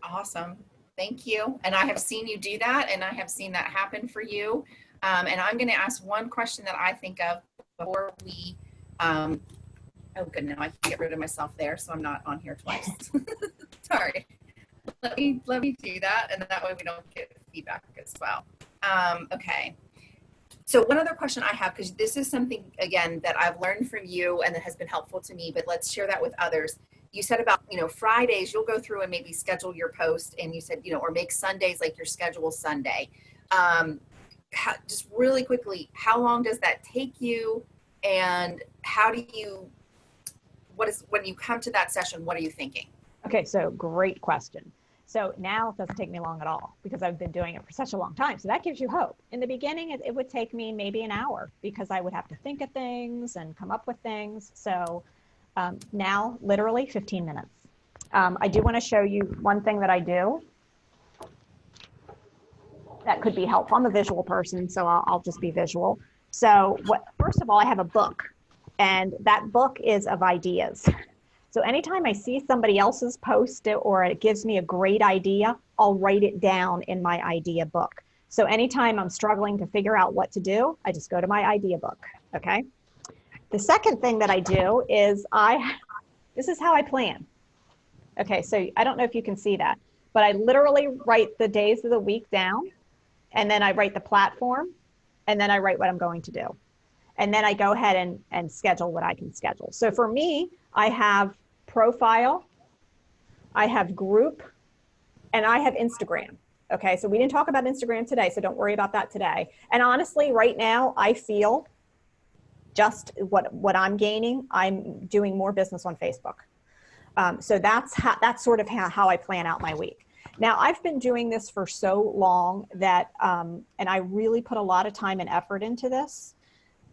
Awesome. Thank you. And I have seen you do that, and I have seen that happen for you. And I'm going to ask one question that I think of before we, oh, good, now I can get rid of myself there so I'm not on here twice. Sorry. Let me do that, and that way we don't get feedback as well. Okay. So one other question I have, because this is something, again, that I've learned from you and that has been helpful to me, but let's share that with others. You said about, Fridays, you'll go through and maybe schedule your post, and you said, or make Sundays like your schedule Sunday. Just really quickly, how long does that take you? And how do you, when you come to that session, what are you thinking? Okay, so great question. So now it doesn't take me long at all because I've been doing it for such a long time. So that gives you hope. In the beginning, it would take me maybe an hour because I would have to think of things and come up with things. So now literally 15 minutes. I do want to show you one thing that I do that could be helpful. I'm a visual person, so I'll just be visual. So first of all, I have a book, and that book is of ideas. So anytime I see somebody else's post or it gives me a great idea, I'll write it down in my idea book. So anytime I'm struggling to figure out what to do, I just go to my idea book, okay? The second thing that I do is this is how I plan. Okay, so I don't know if you can see that, but I literally write the days of the week down, and then I write the platform, and then I write what I'm going to do. And then I go ahead and schedule what I can schedule. So for me, I have profile, I have group, and I have Instagram. Okay, so we didn't talk about Instagram today, so don't worry about that today. And honestly, right now, I feel just what I'm gaining, I'm doing more business on Facebook. So that's sort of how I plan out my week. Now, I've been doing this for so long that, and I really put a lot of time and effort into this.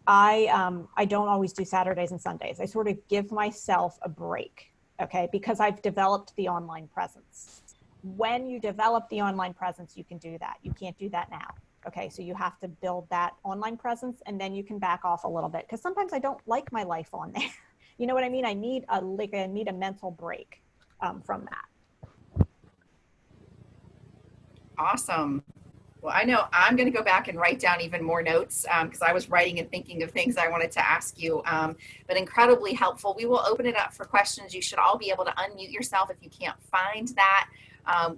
I don't always do Saturdays and Sundays. I sort of give myself a break, okay, because I've developed the online presence. When you develop the online presence, you can do that. You can't do that now, okay? So you have to build that online presence, and then you can back off a little bit, because sometimes I don't like my life on there. You know what I mean? I need a mental break from that. Awesome. Well, I know I'm going to go back and write down even more notes because I was writing and thinking of things I wanted to ask you, but incredibly helpful. We will open it up for questions. You should all be able to unmute yourself if you can't find that.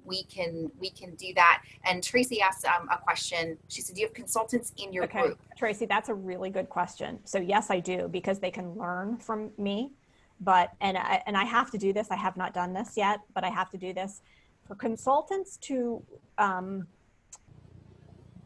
We can do that. And Tracy asked a question. She said, do you have consultants in your group? Tracy, that's a really good question. So yes, I do, because they can learn from me. But and I have to do this. I have not done this yet, but I have to do this. For consultants to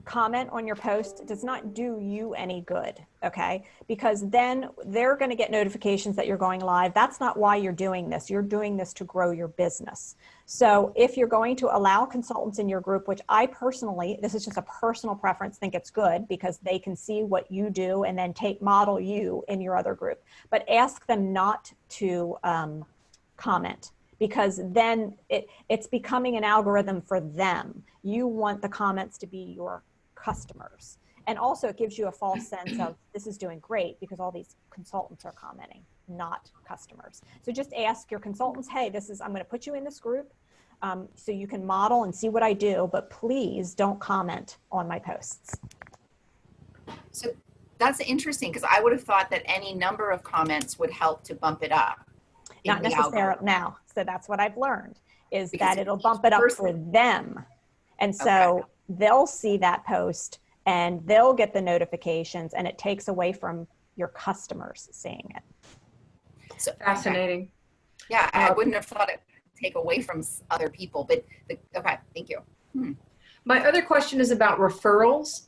comment on your post does not do you any good, okay? Because then they're going to get notifications that you're going live. That's not why you're doing this. You're doing this to grow your business. So if you're going to allow consultants in your group, which I personally, this is just a personal preference, think it's good because they can see what you do and then model you in your other group. But ask them not to comment, because then it's becoming an algorithm for them. You want the comments to be your customers. And also it gives you a false sense of this is doing great because all these consultants are commenting, not customers. So just ask your consultants, hey, I'm going to put you in this group so you can model and see what I do, but please don't comment on my posts. So that's interesting because I would have thought that any number of comments would help to bump it up. Not necessarily now. So that's what I've learned is because that it'll bump it up for them. And so they'll see that post and they'll get the notifications, and it takes away from your customers seeing it. So fascinating. Yeah, I wouldn't have thought it would take away from other people, but okay, thank you. My other question is about referrals.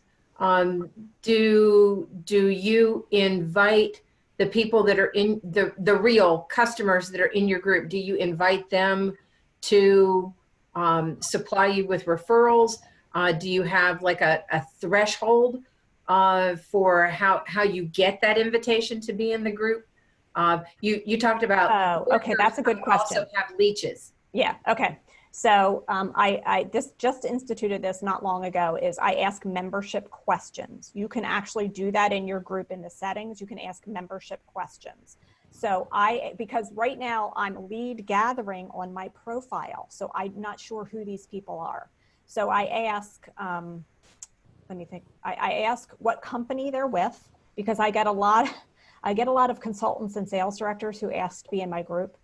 Do you invite the people that are in the real customers that are in your group? Do you invite them to supply you with referrals? Do you have like a threshold for how you get that invitation to be in the group? You talked about. Oh, okay, that's a good question. Also have leeches. Yeah. Okay. So I just instituted this not long ago. Is I ask membership questions. You can actually do that in your group in the settings. You can ask membership questions. So because right now I'm lead gathering on my profile, so I'm not sure who these people are. So I ask, let me think. I ask what company they're with, because I get a lot of consultants and sales directors who ask to be in my group,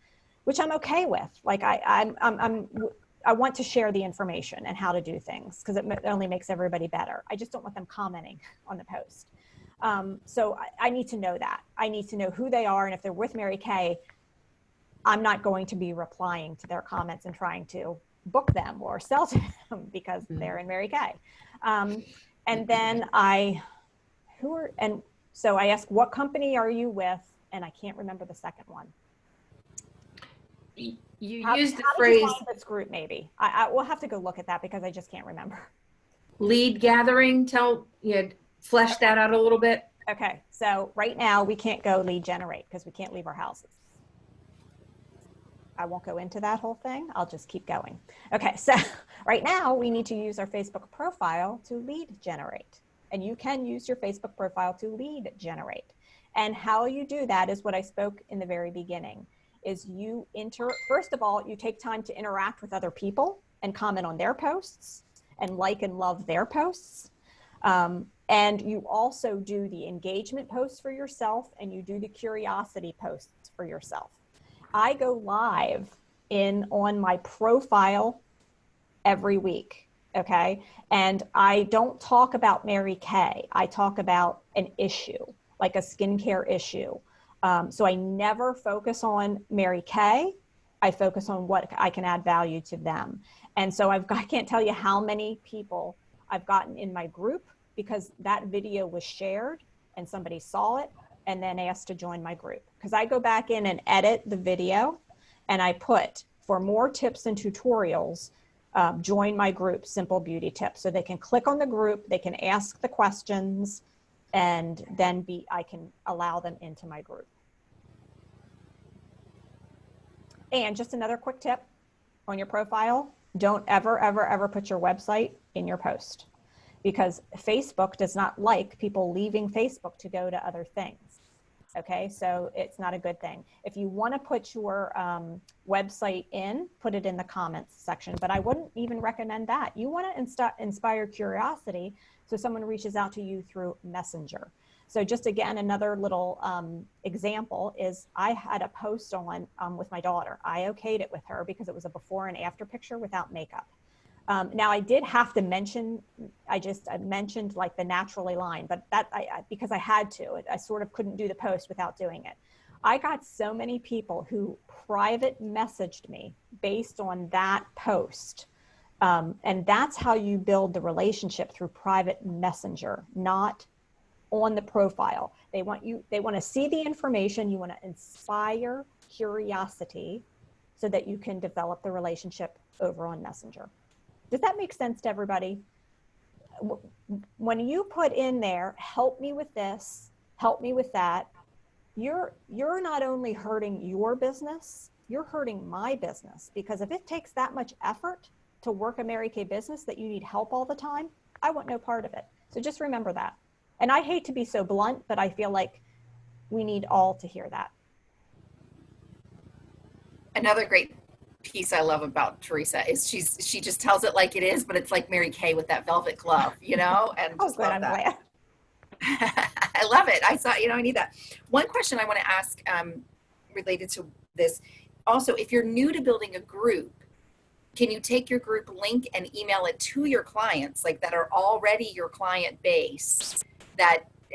which I'm okay with. Like I want to share the information and how to do things, because it only makes everybody better. I just don't want them commenting on the post. So I need to know that. I need to know who they are, and if they're with Mary Kay, I'm not going to be replying to their comments and trying to book them or sell to them because they're in Mary Kay. And then so I ask, what company are you with? And I can't remember the second one. You use the phrase, did you find this group, maybe. I will have to go look at that because I just can't remember. lead gathering. Flesh that out a little bit. Okay, so right now we can't go lead generate because we can't leave our houses. I won't go into that whole thing. I'll just keep going. Okay, so right now we need to use our Facebook profile to lead generate. And you can use your Facebook profile to lead generate. And how you do that is what I spoke in the very beginning, is first of all, you take time to interact with other people and comment on their posts and like and love their posts. And you also do the engagement posts for yourself, and you do the curiosity posts for yourself. I go live on my profile every week, okay? And I don't talk about Mary Kay. I talk about an issue, like a skincare issue. So I never focus on Mary Kay. I focus on what I can add value to them. And so I can't tell you how many people I've gotten in my group because that video was shared and somebody saw it and then asked to join my group. Because I go back in and edit the video and I put, for more tips and tutorials, join my group, Simple Beauty Tips. So they can click on the group, they can ask the questions, and then I can allow them into my group. And just another quick tip on your profile, don't ever put your website in your post, because Facebook does not like people leaving Facebook to go to other things. Okay, so it's not a good thing. If you want to put your website in, put it in the comments section, but I wouldn't even recommend that. You want to inspire curiosity, so someone reaches out to you through Messenger. So just again, another little example is I had a post on with my daughter. I okayed it with her because it was a before and after picture without makeup. Now I did have to mention, I mentioned like the naturally line, but because I had to, I sort of couldn't do the post without doing it. I got so many people who private messaged me based on that post. And that's how you build the relationship, through private messenger, not on the profile. They want to see the information. You want to inspire curiosity so that you can develop the relationship over on Messenger. Does that make sense to everybody? When you put in there, help me with this, help me with that, you're not only hurting your business, you're hurting my business. Because if it takes that much effort to work a Mary Kay business that you need help all the time, I want no part of it. So just remember that. And I hate to be so blunt, but I feel like we need all to hear that. Another great piece I love about Theresa is she just tells it like it is, but it's like Mary Kay with that velvet glove, you know, and Oh, just good, I'm glad. I love it. I thought, I need that. One question I want to ask related to this, also, if you're new to building a group, can you take your group link and email it to your clients, like that are already your client base,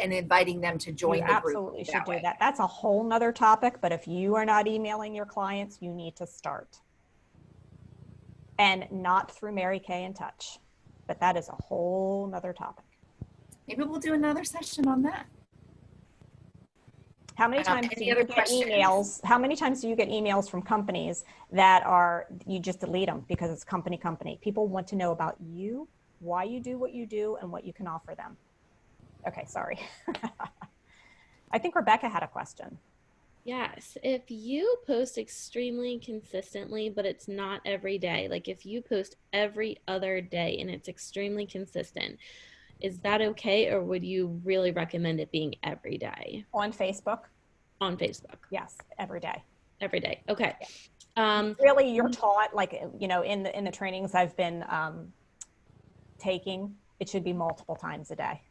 and inviting them to join the group? Absolutely should do that. That's a whole nother topic, but if you are not emailing your clients, you need to start. And not through Mary Kay in Touch, but that is a whole nother topic. Maybe we'll do another session on that. How many times do you get emails? How many times do you get emails from companies that you just delete them because it's company? People want to know about you, why you do what you do, and what you can offer them. Okay, sorry. I think Rebecca had a question. Yes, if you post extremely consistently, but it's not every day, like if you post every other day and it's extremely consistent, is that okay, or would you really recommend it being every day? On Facebook? On Facebook. Yes, every day. Every day. Okay. Really, you're taught, like, in the trainings I've been taking, It should be multiple times a day.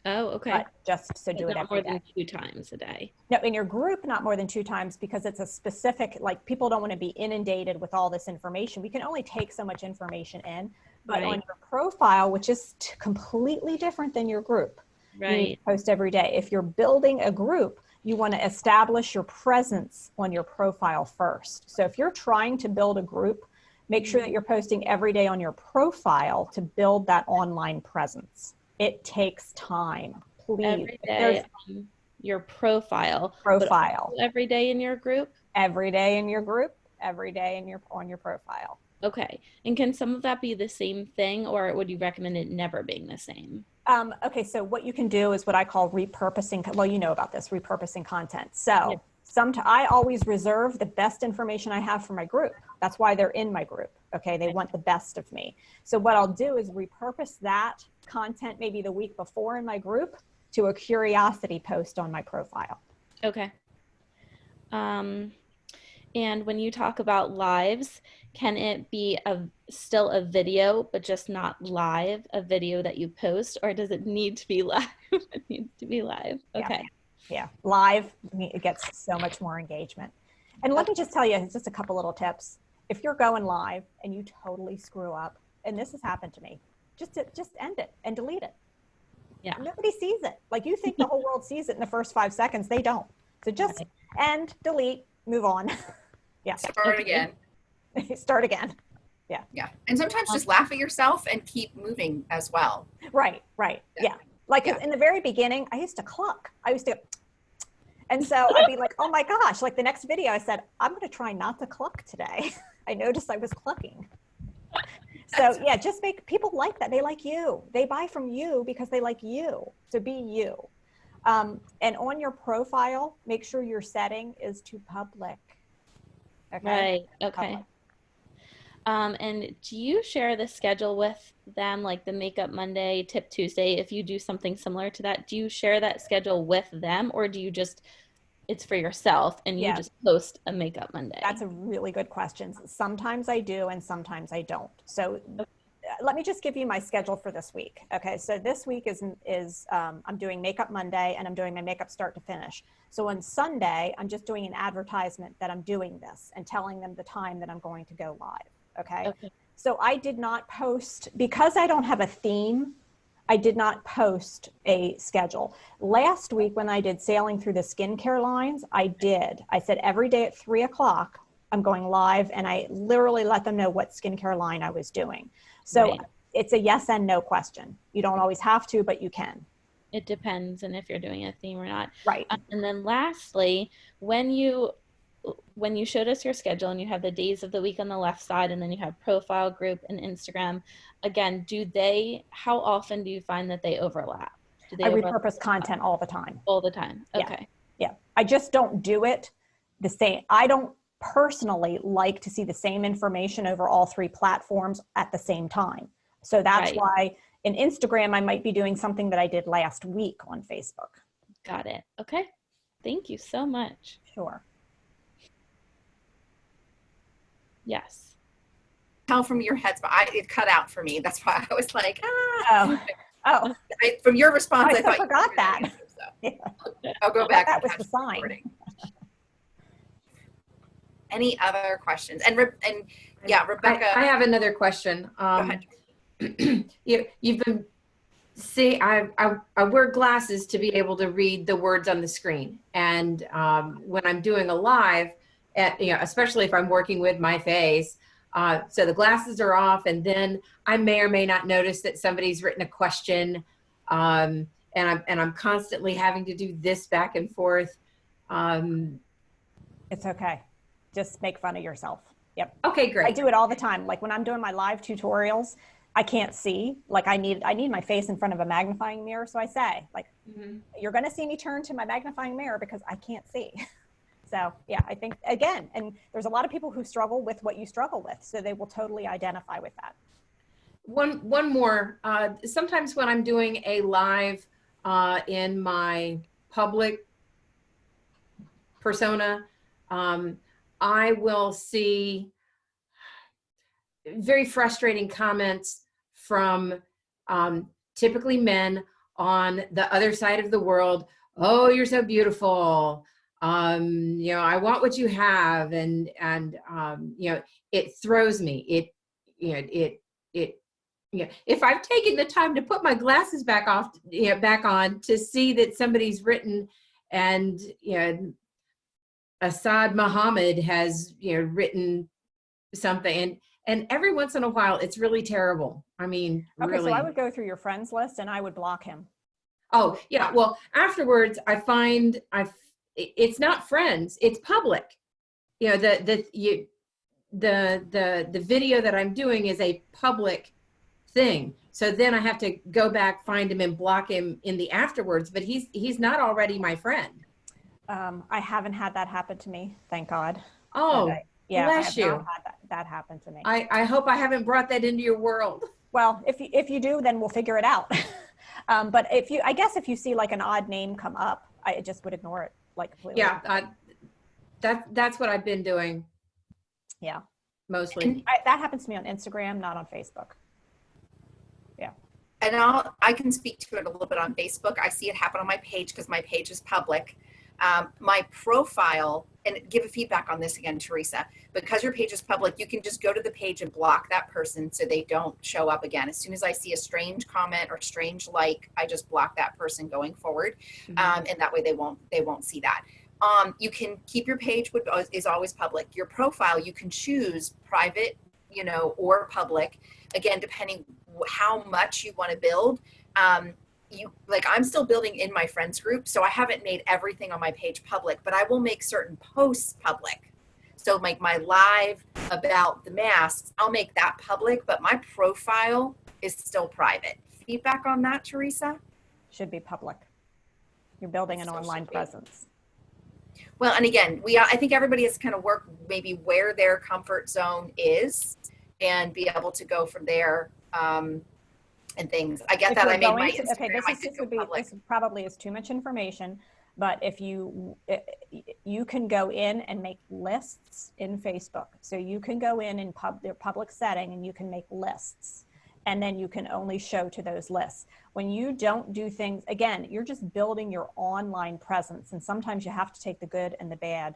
Oh, okay. But just so do it Not every more day. than 2 times a day. No, in your group, not more than 2 times, because it's a specific, like, people don't want to be inundated with all this information. We can only take so much information in, but Right. on your profile, which is completely different than your group, you need Right. to post every day. If you're building a group, you want to establish your presence on your profile first. So if you're trying to build a group, make sure that you're posting every day on your profile to build that online presence. It takes time. Please. Every day on your profile. But also every day in your group? Every day in your group, every day on your profile. Okay. And can some of that be the same thing, or would you recommend it never being the same? Okay, so what you can do is what I call repurposing. Well, you know about this, repurposing content. So I always reserve the best information I have for my group. That's why they're in my group. Okay, they want the best of me. So what I'll do is repurpose that content maybe the week before in my group to a curiosity post on my profile. Okay. And when you talk about lives, can it be still a video, but just not live, a video that you post, or does it need to be live? It needs to be live. Okay. Yeah. Live, it gets so much more engagement. And let me just tell you, just a couple little tips. If you're going live and you totally screw up, and this has happened to me, just end it and delete it. Yeah. Nobody sees it. Like, you think the whole world sees it in the first 5 seconds. They don't. So just end, delete, move on. Yeah. Start again. Start again. Yeah. Yeah. And sometimes just laugh at yourself and keep moving as well. Right. Yeah. Like, in the very beginning, I used to cluck. And so I'd be like, oh my gosh, like the next video I said, I'm going to try not to cluck today. I noticed I was clucking. So yeah, just make people like that. They like you. They buy from you because they like you. So be you. And on your profile, make sure your setting is to public. Okay? Right. Okay. And do you share the schedule with them, like the Makeup Monday, Tip Tuesday? If you do something similar to that, do you share that schedule with them, or do you just, it's for yourself and you just post a Makeup Monday? That's a really good question. Sometimes I do and sometimes I don't. So let me just give you my schedule for this week. Okay, so this week is I'm doing Makeup Monday and I'm doing my makeup start to finish. So on Sunday, I'm just doing an advertisement that I'm doing this and telling them the time that I'm going to go live. Okay. So I did not post, because I don't have a theme, I did not post a schedule. Last week when I did sailing through the skincare lines, I did. I said every day at 3 o'clock, I'm going live, and I literally let them know what skincare line I was doing. So it's a yes and no question. You don't always have to, but you can. It depends on if you're doing a theme or not. Right. And then lastly, when you showed us your schedule and you have the days of the week on the left side, and then you have profile, group, and Instagram, again, how often do you find that they overlap? I repurpose content all the time. All the time. Okay. Yeah. I just don't do it the same. I don't personally like to see the same information over all 3 platforms at the same time. So that's why in Instagram, I might be doing something that I did last week on Facebook. Got it. Okay. Thank you so much. Sure. Yes. Tell from your heads, but it cut out for me. That's why I was like, ah. Oh. From your response, I thought forgot that. Answer, so. Yeah. I'll go back. That was the sign. Any other questions? And Rebecca. I have another question. Go ahead. You've been I wear glasses to be able to read the words on the screen, and when I'm doing a live, especially if I'm working with my face, so the glasses are off, and then I may or may not notice that somebody's written a question, and I'm constantly having to do this back and forth. It's okay. Just make fun of yourself. Yep. Okay, great. I do it all the time. Like when I'm doing my live tutorials, I can't see. Like I need my face in front of a magnifying mirror. So I say, like, you're going to see me turn to my magnifying mirror because I can't see. So yeah, I think again, and there's a lot of people who struggle with what you struggle with, so they will totally identify with that. One more. Sometimes when I'm doing a live in my public persona, I will see very frustrating comments from typically men on the other side of the world. Oh, you're so beautiful. You know, I want what you have. And you know, it throws me. You know, if I've taken the time to put my glasses back on to see that somebody's written, and, you know, Assad Muhammad has, you know, written something, and every once in a while it's really terrible. I mean, Okay, really. so I would go through your friends list and I would block him. Oh, yeah. Well, afterwards I find it's not friends, it's public. You know, the video that I'm doing is a public thing. So then I have to go back, find him, and block him in the afterwards, but he's not already my friend. I haven't had that happen to me, thank God. Oh, yeah, bless you. I have not had that happen to me. I hope I haven't brought that into your world. Well, if you do, then we'll figure it out. But I guess if you see like an odd name come up, I just would ignore it like completely. Yeah, that's what I've been doing. Yeah, mostly. That happens to me on Instagram, not on Facebook. Yeah. And I can speak to it a little bit on Facebook. I see it happen on my page because my page is public. My profile, and give a feedback on this again, Theresa, because your page is public, you can just go to the page and block that person so they don't show up again. As soon as I see a strange comment or strange like, I just block that person going forward. And that way they won't see that. You can keep your page, is always public. Your profile, you can choose private, you know, or public, again, depending how much you want to build. I'm still building in my friends group, so I haven't made everything on my page public, but I will make certain posts public. So like my live about the masks, I'll make that public, but my profile is still private. Feedback on that, Theresa? Should be public. You're building an online presence. Well, and again, I think everybody has to kind of work maybe where their comfort zone is and be able to go from there. And things. I get that. I made my Instagram. This probably is too much information, but if you can go in and make lists in Facebook. So you can go in their public setting and you can make lists, and then you can only show to those lists. When you don't do things, again, you're just building your online presence, and sometimes you have to take the good and the bad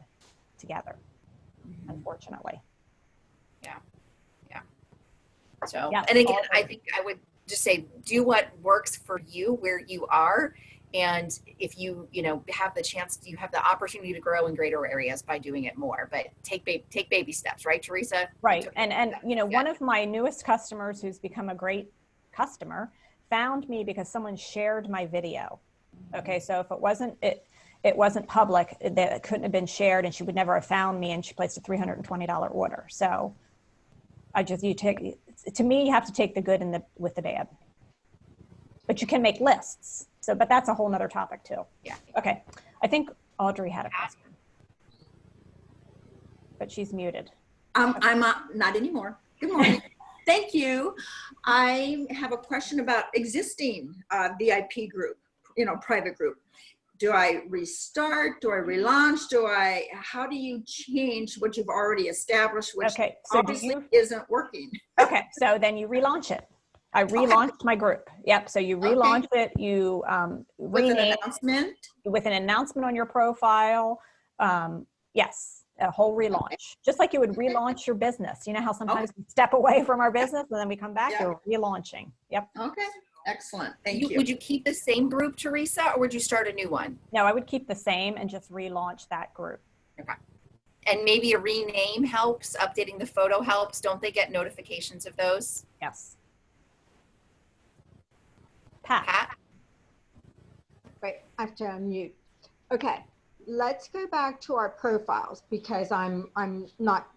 together, unfortunately. Yeah. So, yeah, and again, I think I would just say, do what works for you where you are. And if you have the chance, you have the opportunity to grow in greater areas by doing it more, but take baby steps, right, Theresa? Right. And one of my newest customers who's become a great customer found me because someone shared my video. Okay. So if it wasn't public, it couldn't have been shared, and she would never have found me, and she placed a $320 order. So to me, you have to take the good with the bad, but you can make lists. So, but that's a whole nother topic too. Yeah. Okay. I think Audrey had a question, but she's muted. I'm not anymore. Good morning. Thank you. I have a question about existing VIP group, private group. Do I restart? Do I relaunch? How do you change what you've already established, which obviously isn't working? Okay, so then you relaunch it. I relaunched my group. Yep, so you relaunch it, you with an announcement? With an announcement on your profile. Yes, a whole relaunch. Just like you would relaunch your business. You know how sometimes we step away from our business and then we come back? You're relaunching. Yep. Okay. Excellent. Thank you. Would you keep the same group, Theresa, or would you start a new one? No, I would keep the same and just relaunch that group. Okay. And maybe a rename helps, updating the photo helps. Don't they get notifications of those? Yes. Pat. Wait, I have to unmute. Okay, let's go back to our profiles because I'm not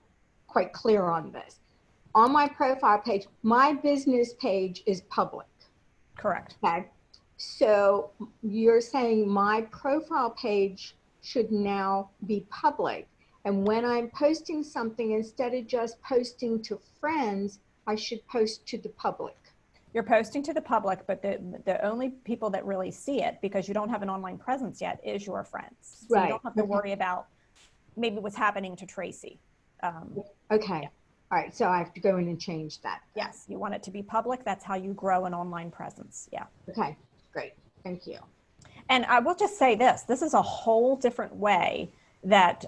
quite clear on this. On my profile page, my business page is public. Correct. Okay. So you're saying my profile page should now be public. And when I'm posting something, instead of just posting to friends, I should post to the public. You're posting to the public, but the only people that really see it, because you don't have an online presence yet, is your friends. So right. You don't have to worry about maybe what's happening to Tracy. Okay. All right, so I have to go in and change that. Yes, you want it to be public. That's how you grow an online presence. Yeah. Okay, great. Thank you. And I will just say this is a whole different way that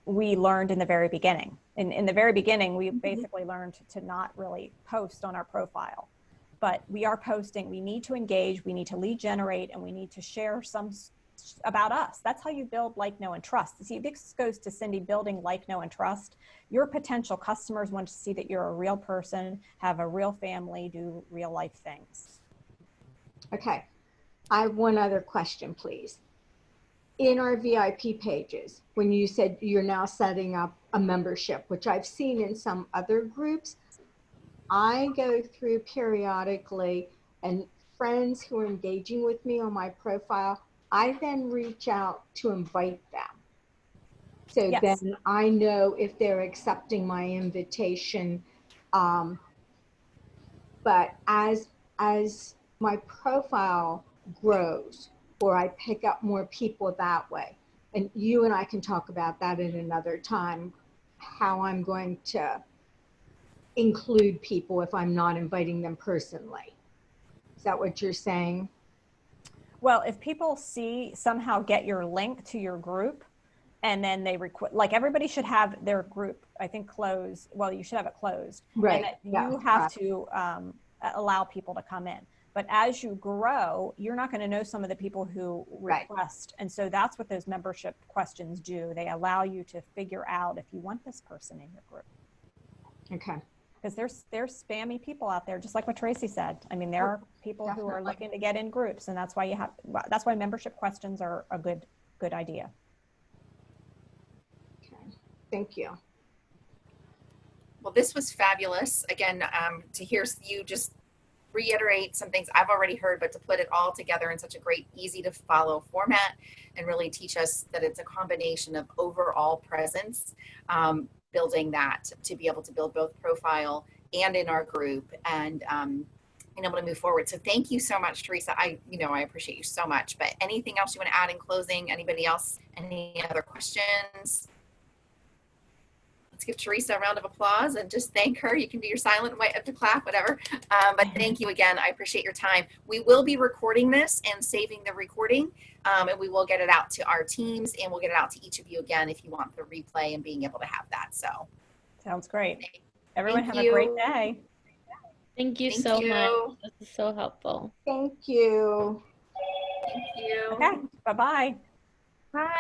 we learned in the very beginning. In the very beginning, we basically learned to not really post on our profile, but we are posting. We need to engage, we need to lead generate, and we need to share some about us. That's how you build like, know, and trust. See, this goes to Cindy, building like, know, and trust. Your potential customers want to see that you're a real person, have a real family, do real life things. Okay, I have one other question, please. In our VIP pages, when you said you're now setting up a membership, which I've seen in some other groups, I go through periodically, and friends who are engaging with me on my profile, I then reach out to invite them. So Yes. then I know if they're accepting my invitation. But as my profile grows, or I pick up more people that way, and you and I can talk about that at another time, how I'm going to include people if I'm not inviting them personally. Is that what you're saying? Well, if people somehow get your link to your group, and then they like everybody should have their group, I think, closed. Well, you should have it closed. Right. And that Yeah. you have to allow people to come in. But as you grow, you're not going to know some of the people who request. Right. And so that's what those membership questions do. They allow you to figure out if you want this person in your group. Okay. Because there's spammy people out there, just like what Tracy said. I mean, there are people who are looking to get in groups, and that's why membership questions are a good idea. Okay. Thank you. Well, this was fabulous. Again, to hear you just reiterate some things I've already heard, but to put it all together in such a great, easy to follow format and really teach us that it's a combination of overall presence, building that to be able to build both profile and in our group, and being able to move forward. So thank you so much, Theresa. I appreciate you so much. But anything else you want to add in closing? Anybody else? Any other questions? Let's give Theresa a round of applause and just thank her. You can do your silent way up to clap, whatever. But thank you again. I appreciate your time. We will be recording this and saving the recording, and we will get it out to our teams, and we'll get it out to each of you again if you want the replay and being able to have that. So sounds great. Everyone have a great day. Thank you so much. This is so helpful. Thank you. Thank you. Okay. Bye-bye. Bye.